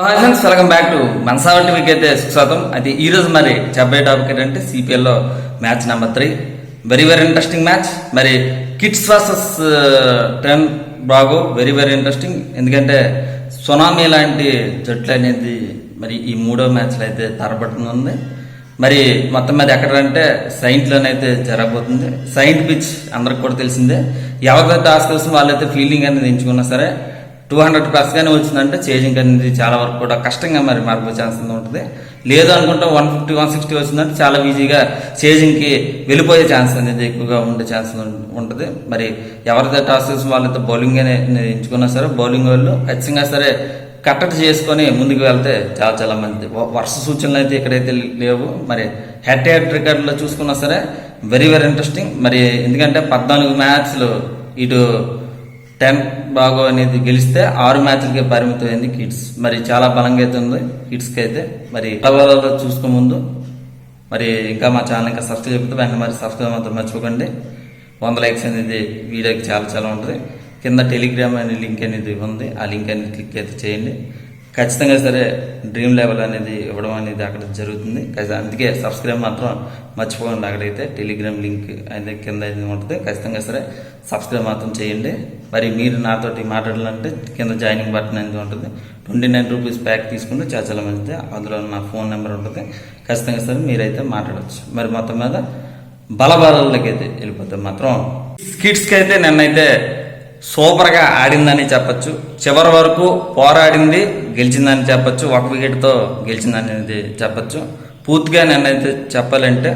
Hi friends, welcome back to Manasava టీవీకి అయితే స్వాగతం. అయితే ఈ రోజు మరి చెప్పే టాపిక్ ఏంటంటే సిపిఎల్లో match number 3 very interesting match. మరి kids versus 10 Bravo very interesting. ఎందుకంటే సునామీ లాంటి జట్లు అనేది మరి ఈ మూడో మ్యాచ్లో అయితే తరబడుతుంది. మరి మొత్తం మీద ఎక్కడంటే సైంట్లోనైతే జరగబోతుంది. సైంట్ పిచ్ అందరికి కూడా తెలిసిందే. ఎవరిదైతే టాస్ కోసం వాళ్ళైతే ఫీల్డింగ్ అనేది ఎంచుకున్నా సరే 200+ గానే వచ్చిందంటే చేజింగ్ అనేది చాలా వరకు కూడా కష్టంగా మరి మారిపో ఛాన్స్ ఉంటుంది. లేదు అనుకుంటే 150, 160 వచ్చిందంటే చాలా ఈజీగా చేజింగ్కి వెళ్ళిపోయే ఛాన్స్ అనేది ఎక్కువగా ఉండే ఛాన్స్ ఉంటుంది. మరి ఎవరైతే టాస్ చేసిన వాళ్ళైతే బౌలింగ్ ఎంచుకున్నా సరే బౌలింగ్ వాళ్ళు ఖచ్చితంగా సరే కట్టడి చేసుకొని ముందుకు వెళ్తే చాలా మంచిది. వర్ష సూచనలు అయితే ఇక్కడైతే లేవు. మరి హెడ్ రికార్డులో చూసుకున్నా సరే వెరీ ఇంట్రెస్టింగ్. మరి ఎందుకంటే 14 మ్యాచ్లు ఇటు 10 బాగో అనేది గెలిస్తే 6 మ్యాచ్లకి పరిమితమైంది కిడ్స్. మరి చాలా బలంగా అయితే ఉంది కిడ్స్కి అయితే. మరి చూసుకో ముందు మరి ఇంకా మా ఛానల్ ఇంకా సబ్స్క్రైబ్ చెప్తే వెంటనే మరి సబ్స్క్రైబ్ మాత్రం మర్చిపోకండి. 100 లైక్స్ అనేది వీడియోకి చాలా ఉంటుంది. కింద టెలిగ్రామ్ అనే లింక్ అనేది ఉంది. ఆ లింక్ అనేది క్లిక్ అయితే చేయండి. ఖచ్చితంగా సరే డ్రీమ్ లెవెల్ అనేది ఇవ్వడం అనేది అక్కడ జరుగుతుంది. అందుకే సబ్స్క్రైబ్ మాత్రం మర్చిపోకండి. అక్కడైతే టెలిగ్రామ్ లింక్ అనేది కింద ఉంటుంది. ఖచ్చితంగా సరే సబ్స్క్రైబ్ మాత్రం చేయండి. మరి మీరు నాతోటి మాట్లాడాలంటే కింద జాయినింగ్ బటన్ అనేది ఉంటుంది. 29 రూపీస్ ప్యాక్ తీసుకుంటే చాలా మంచిది. అందులో నా ఫోన్ నెంబర్ ఉంటుంది. ఖచ్చితంగా సరే మీరైతే మాట్లాడవచ్చు. మరి మొత్తం మీద బలబాలకి అయితే వెళ్ళిపోతే మాత్రం కిడ్స్కి అయితే నిన్నైతే సూపర్గా ఆడిందని చెప్పచ్చు. చివరి వరకు పోరాడింది, గెలిచిందని చెప్పచ్చు. 1 వికెట్తో గెలిచిందని చెప్పచ్చు. పూర్తిగా నిన్నైతే చెప్పాలంటే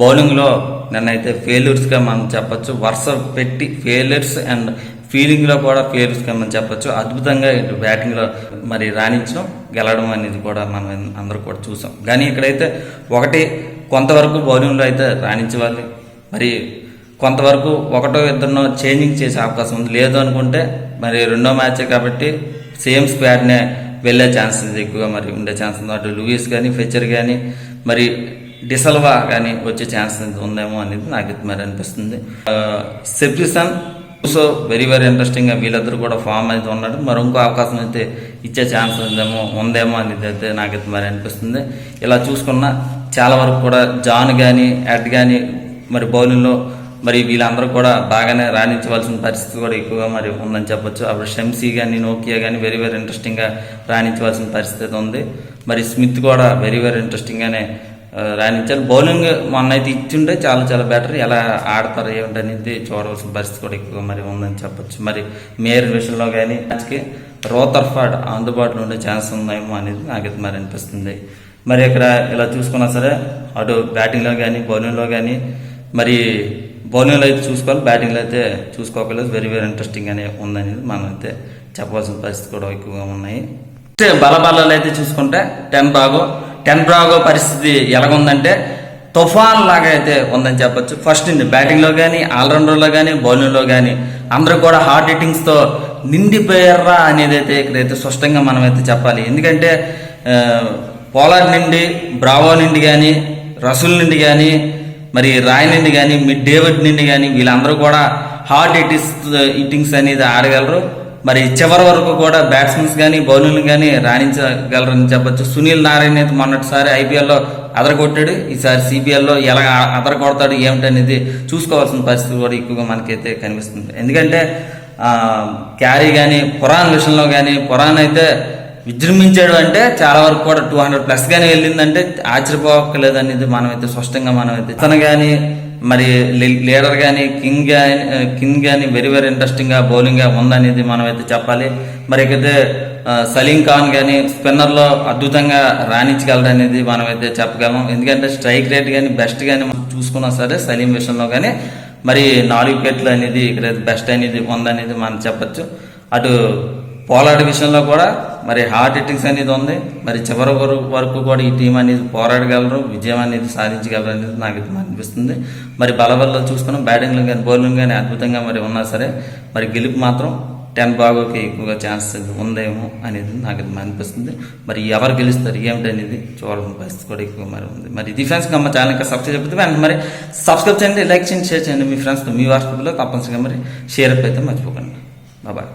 బౌలింగ్లో నిన్నైతే ఫెయిల్యూర్స్గా మనం చెప్పచ్చు. వరుస పెట్టి ఫెయిల్యూర్స్ అండ్ ఫీల్డింగ్లో కూడా ఫెయిల్యూర్స్గా మనం చెప్పచ్చు. అద్భుతంగా ఇటు బ్యాటింగ్లో మరి రాణించడం, గెలవడం అనేది కూడా మనం అందరూ కూడా చూసాం. కానీ ఇక్కడైతే కొంతవరకు బౌలింగ్లో అయితే రాణించేవాళ్ళు. మరి కొంతవరకు 1-2 చేంజింగ్ చేసే అవకాశం ఉంది. లేదు అనుకుంటే మరి రెండో మ్యాచే కాబట్టి సేమ్ స్క్వాడ్నే వెళ్ళే ఛాన్సెస్ ఎక్కువగా మరి ఉండే ఛాన్స్ ఉంది. అటు లూయిస్ కానీ ఫెచర్ కానీ మరి డిసల్వా కానీ వచ్చే ఛాన్సెస్ ఉందేమో అనేది నాకు మరి అనిపిస్తుంది. సెప్టిసన్ సో వెరీ ఇంట్రెస్టింగ్గా వీళ్ళిద్దరు కూడా ఫామ్ అయితే ఉన్నాడు. మరి ఇంకో అవకాశం అయితే ఇచ్చే ఛాన్స్ ఉందేమో అనేది అయితే నాకైతే మరి అనిపిస్తుంది. ఇలా చూసుకున్నా చాలా వరకు కూడా జాన్ కానీ ఎడ్ కానీ మరి బౌలింగ్లో మరి వీళ్ళందరూ కూడా బాగానే రాణించవలసిన పరిస్థితి కూడా ఎక్కువగా మరి ఉందని చెప్పొచ్చు. అప్పుడు షంసీ కానీ నోకియా కానీ వెరీ ఇంట్రెస్టింగ్గా రాణించవలసిన పరిస్థితి ఉంది. మరి స్మిత్ కూడా వెరీ ఇంట్రెస్టింగ్గానే రాణించాలి. బౌలింగ్ మొన్న అయితే ఇచ్చింటే చాలా బెటర్. ఎలా ఆడతారు ఏమిటనేది చూడవలసిన పరిస్థితి కూడా ఎక్కువగా మరి ఉందని చెప్పొచ్చు. మరి మేయర్ విషయంలో కానీ మ్యాచ్కి రోథర్ఫర్డ్ అందుబాటులో ఉండే ఛాన్స్ ఉందేమో అనేది నాకైతే మరి అనిపిస్తుంది. మరి ఇక్కడ ఇలా చూసుకున్నా సరే అటు బ్యాటింగ్లో కానీ బౌలింగ్లో కానీ మరి బౌలింగ్లో అయితే చూసుకోవాలి, బ్యాటింగ్లో అయితే చూసుకోకలేదు. వెరీ ఇంట్రెస్టింగ్ అనే ఉందనేది మనం అయితే చెప్పవలసిన పరిస్థితి కూడా ఎక్కువగా ఉన్నాయి. బలబాలలో అయితే చూసుకుంటే 10 బ్రావో పరిస్థితి ఎలాగుందంటే తుఫాన్ లాగా అయితే ఉందని చెప్పొచ్చు. ఫస్ట్ బ్యాటింగ్లో కానీ ఆల్రౌండర్లో కానీ బౌలింగ్లో కానీ అందరూ కూడా హార్డ్ హిట్టింగ్స్తో నిండిపోయారా అనేది అయితే ఇక్కడైతే స్పష్టంగా మనం అయితే చెప్పాలి. ఎందుకంటే పోలార్డ్ నుండి బ్రావో నుండి కానీ రసూల్ నుండి కానీ మరి రాయ్ నుండి కానీ మిడ్ డేవిడ్ నుండి కానీ వీళ్ళందరూ కూడా హార్డ్ హిట్టింగ్స్ అనేది ఆడగలరు. మరి చివరి వరకు కూడా బ్యాట్స్మెన్స్ కానీ బౌలింగ్ కానీ రాణించగలరని చెప్పచ్చు. సునీల్ నారాయణ అయితే మొన్నటిసారి ఐపీఎల్లో అదరగొట్టాడు. ఈసారి సిపిఎల్లో ఎలా అదరగొడతాడు ఏమిటనేది చూసుకోవాల్సిన పరిస్థితి కూడా ఎక్కువగా మనకైతే కనిపిస్తుంది. ఎందుకంటే క్యారీ కానీ పురాణ్ విషయంలో కానీ పురాణ్ అయితే విజృంభించాడు అంటే చాలా వరకు కూడా 200+ గానే వెళ్ళిందంటే ఆశ్చర్యపోక్కలేదు అనేది మనమైతే స్పష్టంగా మనమైతే ఇతను కానీ మరి లీడర్ కానీ కింగ్ కానీ వెరీ ఇంట్రెస్టింగ్గా బౌలింగ్గా ఉందనేది మనమైతే చెప్పాలి. మరి ఇకైతే సలీం ఖాన్ కానీ స్పిన్నర్లో అద్భుతంగా రాణించగలరు అనేది మనమైతే చెప్పగలం. ఎందుకంటే స్ట్రైక్ రేట్ కానీ బెస్ట్ కానీ చూసుకున్నా సరే సలీం విషయంలో కానీ మరి 4 వికెట్లు అనేది ఇక్కడ బెస్ట్ అనేది ఉందనేది మనం చెప్పచ్చు. అటు పోలార్డ్ విషయంలో కూడా మరి హార్డ్ హిట్టింగ్స్ అనేది ఉంది. మరి చివరి వరకు కూడా ఈ టీం అనేది పోరాడగలరు, విజయం అనేది సాధించగలరు అనేది నాకు అనిపిస్తుంది. మరి బలబల్లో చూసుకున్నాం బ్యాటింగ్లో కానీ బౌలింగ్ కానీ అద్భుతంగా మరి ఉన్నా సరే మరి గెలుపు మాత్రం 10 బాగోకి ఎక్కువగా ఛాన్సెస్ ఉందేమో అనేది నాకు అనిపిస్తుంది. మరి ఎవరు గెలుస్తారు ఏమిటనేది చూడాల్సిన పరిస్థితి కూడా ఎక్కువ మరి ఉంది. మరి ఇది ఫ్రెండ్స్ మా ఛానల్ ఇంకా సబ్స్క్రైబ్ చెప్తే మరి సబ్స్క్రైబ్ చేయండి, లైక్ చేయండి, షేర్ చేయండి. మీ ఫ్రెండ్స్తో మీ వాట్సాప్లో తప్పనిసరిగా మరి షేర్ అయితే మర్చిపోకండి. బాయ్.